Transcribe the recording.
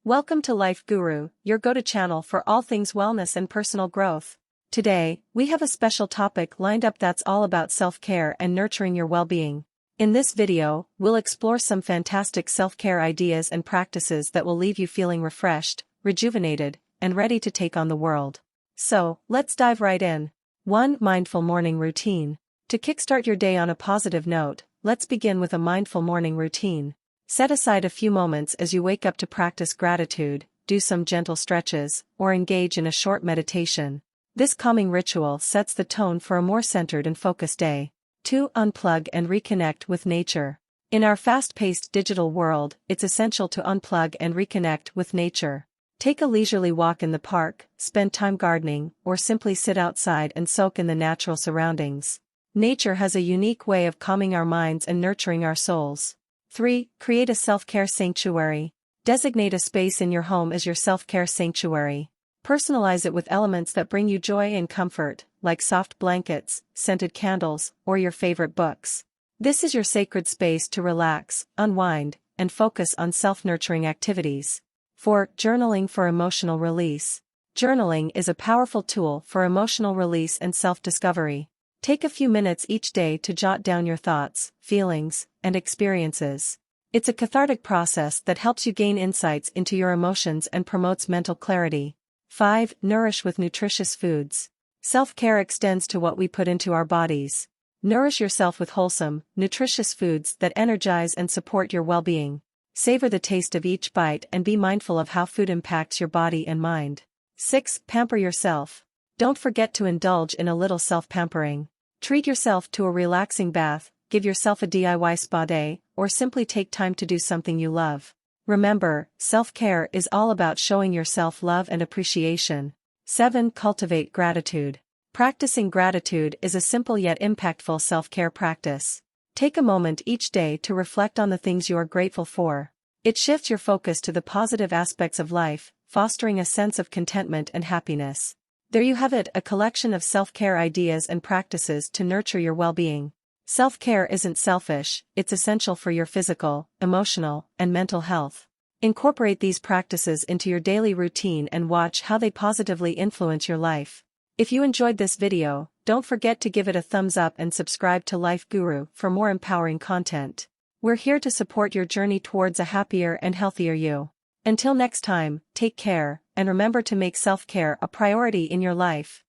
Welcome to Life Guru, your go-to channel for all things wellness and personal growth. Today, we have a special topic lined up that's all about self-care and nurturing your well-being. In this video, we'll explore some fantastic self-care ideas and practices that will leave you feeling refreshed, rejuvenated, and ready to take on the world. So, let's dive right in. 1. Mindful morning routine. To kickstart your day on a positive note, let's begin with a mindful morning routine. Set aside a few moments as you wake up to practice gratitude, do some gentle stretches, or engage in a short meditation. This calming ritual sets the tone for a more centered and focused day. 2. Unplug and reconnect with nature. In our fast-paced digital world, it's essential to unplug and reconnect with nature. Take a leisurely walk in the park, spend time gardening, or simply sit outside and soak in the natural surroundings. Nature has a unique way of calming our minds and nurturing our souls. 3. Create a self-care sanctuary. Designate a space in your home as your self-care sanctuary. Personalize it with elements that bring you joy and comfort, like soft blankets, scented candles, or your favorite books. This is your sacred space to relax, unwind, and focus on self-nurturing activities. 4. Journaling for emotional release. Journaling is a powerful tool for emotional release and self-discovery. Take a few minutes each day to jot down your thoughts, feelings, and experiences. It's a cathartic process that helps you gain insights into your emotions and promotes mental clarity. 5. Nourish with nutritious foods. Self-care extends to what we put into our bodies. Nourish yourself with wholesome, nutritious foods that energize and support your well-being. Savor the taste of each bite and be mindful of how food impacts your body and mind. 6. Pamper yourself. Don't forget to indulge in a little self-pampering. Treat yourself to a relaxing bath, give yourself a DIY spa day, or simply take time to do something you love. Remember, self-care is all about showing yourself love and appreciation. 7. Cultivate gratitude. Practicing gratitude is a simple yet impactful self-care practice. Take a moment each day to reflect on the things you are grateful for. It shifts your focus to the positive aspects of life, fostering a sense of contentment and happiness. There you have it, a collection of self-care ideas and practices to nurture your well-being. Self-care isn't selfish, it's essential for your physical, emotional, and mental health. Incorporate these practices into your daily routine and watch how they positively influence your life. If you enjoyed this video, don't forget to give it a thumbs up and subscribe to Life Guru for more empowering content. We're here to support your journey towards a happier and healthier you. Until next time, take care, and remember to make self-care a priority in your life.